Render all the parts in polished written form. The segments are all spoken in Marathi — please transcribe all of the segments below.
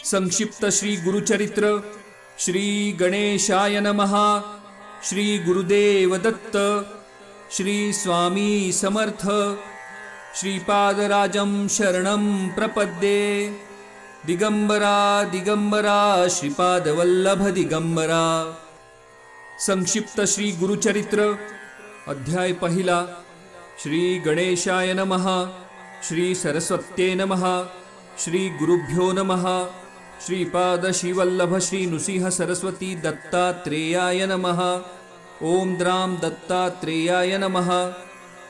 संक्षिप्त श्री गुरुचरित्र श्री गणेशाय नमः। श्री गुरुदेव दत्त। श्री स्वामी समर्थ। श्रीपादराजं शरणं प्रपद्ये। दिगंबरा दिगंबरा श्रीपादवल्लभ दिगंबरा। संक्षिप्त श्री गुरुचरित्र अध्याय पहिला। श्री गणेशाय नमः। श्री सरस्वत्ये नमः। श्री गुरुभ्यो नमः। श्रीपाद श्रीवल्लभ श्री नृसिंह सरस्वती दत्तात्रेयाय नमः। ओम द्राम दत्तात्रेयाय नमः।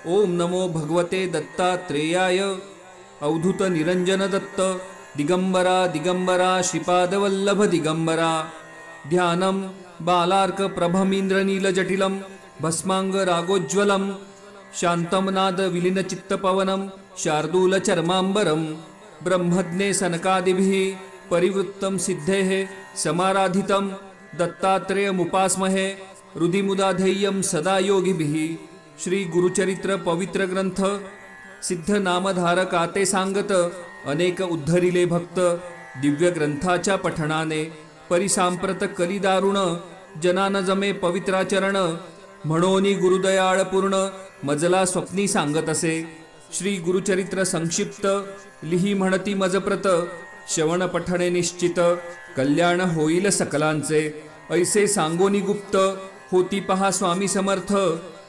ओम नमो भगवते दत्तात्रेयाय। अवधूत निरंजन दत्त दिगंबरा दिगंबरा श्रीपादवल्लभ दिगंबरा। ध्यानं बालार्क प्रभमीन्द्रनील जटिलं भस्मांग रागोज्ज्वलं शांतं नाद विलीन चित्तपवनं शार्दूल चर्मांबरं ब्रह्मज्ञे सनकादिभिः परिवृत्तं सिद्धेः समाराधितं दत्तात्रेयमुपास्महे। हृदिमुदाधेयं सदा योगिभिः। श्री गुरुचरित्र पवित्र ग्रंथ सिद्ध नामधारकाते सांगत अनेक उद्धरिले भक्त दिव्य ग्रंथाच्या पठणाने परिसांप्रत कलिदारुण जनान जमे पवित्राचरण म्हणोनी गुरुदयाळ पूर्ण मजला स्वप्नी सांगत असे। श्री गुरुचरित्र संक्षिप्त लिही म्हणती मजप्रत श्रवण पठणे निश्चित कल्याण होईल सकलांचे ऐसे सांगोनी गुप्त होती पहा स्वामी समर्थ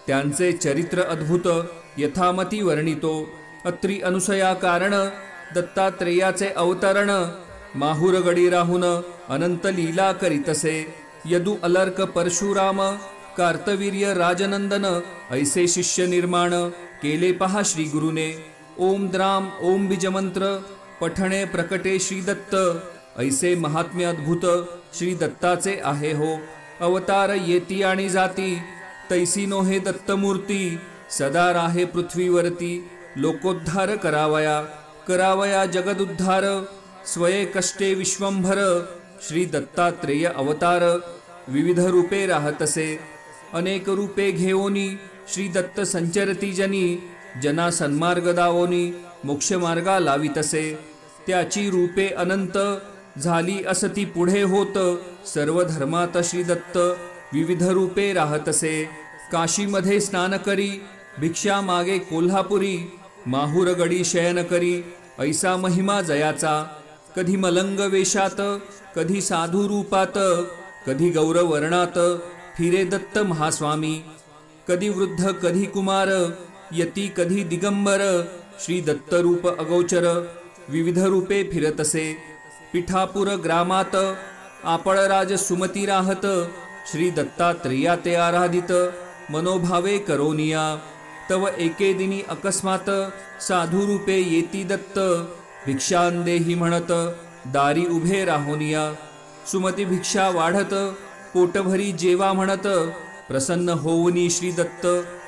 त्यांचे चरित्र अद्भुत यथामती वर्णितो। अत्री अनुसया कारण दत्तात्रेयाचे अवतरण माहुर गडी राहून अनंत लीला करीतसे। यदु अलर्क परशुराम कार्तवीर्य राजनंदन ऐसे शिष्य निर्माण केले पहा श्री गुरुने। ओम द्राम ओम बीजमंत्र पठणे प्रकटे श्री दत्त ऐसे महात्म्य अद्भुत श्री दत्ताचे आहे हो। अवतार येती आणि जाती तैसी नो हे दत्तमूर्ती सदा राहे पृथ्वीवरती लोकोद्धार करावया करावया जगदुद्धार स्वये कष्टे विश्वंभर। श्री दत्तात्रेय अवतार विविध रूपे राहतसे अनेक रूपे घेओनी श्री दत्त संचरती जनी जना सन्मार्ग दावोनी मोक्ष मार्गा लावितसे। त्याची रूपे अनंत झाली असती पुढे होत सर्व धर्मात श्री दत्त विविध रूपे राहतसे। काशीमध्ये स्नान करी भिक्षा मागे कोल्हापुरी माहुर गडी शयन करी ऐसा महिमा जयाचा। कधी मलंग वेशात कधी साधू रूपात कधी गौरव वर्णात फिरे दत्त महास्वामी। कधी वृद्ध कधी कुमार यती कधी दिगंबर श्री दत्त रूप अगोचर विविध रूपे फिरतसे। पिठापूर ग्रामात आपळराज सुमती राहत श्री दत्तात्रेया ते आराधित मनोभावे करोनिया। तव एके दिनी अकस्मात साधू रूपे येती दत्त भिक्षांदेही म्हणत दारी उभे राहोनिया। सुमती भिक्षा वाढत पोटभरी जेवा म्हणत प्रसन्न होऊनी श्री दत्त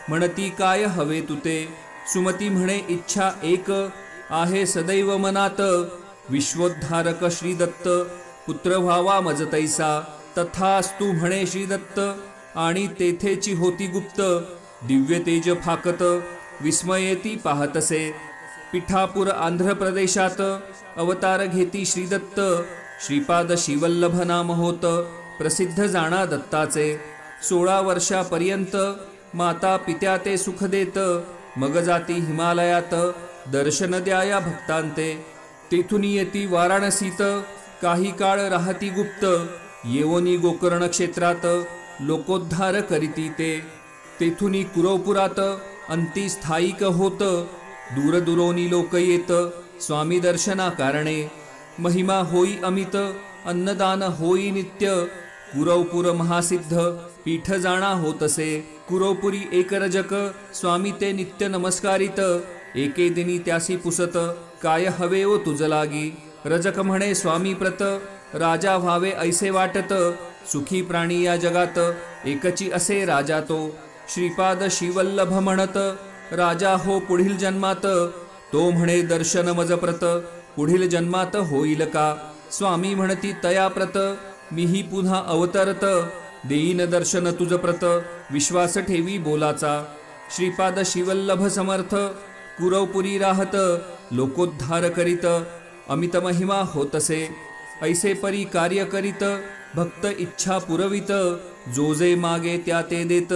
म्हणती काय हवे तुते। सुमती म्हणे इच्छा एक आहे सदैव मनात विश्वोद्धारक श्री दत्त पुत्र व्हावा मज तैसा। तथास्तु म्हणे श्री दत्त आणि तेथेची होती गुप्त दिव्य तेज फाकत विस्मयेती पाहतसे। पिठापूर आंध्र प्रदेशात अवतार घेती श्री दत्त श्रीपाद श्रीवल्लभ नाम होत प्रसिद्ध जाणा दत्ताचे। 16 वर्षापर्यंत माता पित्या ते सुख देत मग जाती हिमालयात दर्शन द्याया भक्तांते। तेथून येती वाराणसीत काही काळ राहती गुप्त येवोनी गोकर्ण क्षेत्रात लोकोद्धार करीती ते। तेथुनी कुरवपुरात अंती स्थायिक होत दूरदुरोनी लोक येत स्वामी दर्शना कारणे। महिमा होई अमित अन्नदान होई नित्य कुरवपुर महासिद्ध पीठ जाणा होतसे। कुरवपुरी एक रजक स्वामी ते नित्य नमस्कारित एके दिनी त्यासी पुसत काय हवे ओ तुझ लागी। रजक म्हणे स्वामी प्रत राजा व्हावे ऐसे वाटत सुखी प्राणी या जगात एकची असे राजा तो। श्रीपाद श्रीवल्लभ म्हणत राजा हो पुढील जन्मात तो म्हणे दर्शन मज प्रत पुढील जन्मात होईल का। स्वामी म्हणती तया प्रत मीही पुन्हा अवतरत देईन दर्शन तुझ प्रत विश्वास ठेवी बोलाचा। श्रीपाद श्रीवल्लभ समर्थ कुरवपुरी राहत लोकोद्धार करीत अमित महिमा होतसे। ऐसे परी कार्य करीत भक्त इच्छा पुरवित जो जे मागे त्या ते देत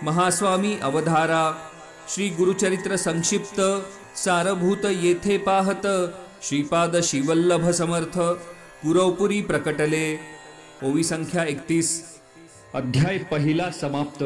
महास्वामी अवधारा श्री गुरुचरित्र संक्षिप्त सारभूत येथे पाहत श्रीपाद शिवल्लभ समर्थ पुरवपुरी प्रकटले। ओवी संख्या 31 अध्याय पहिला समाप्त।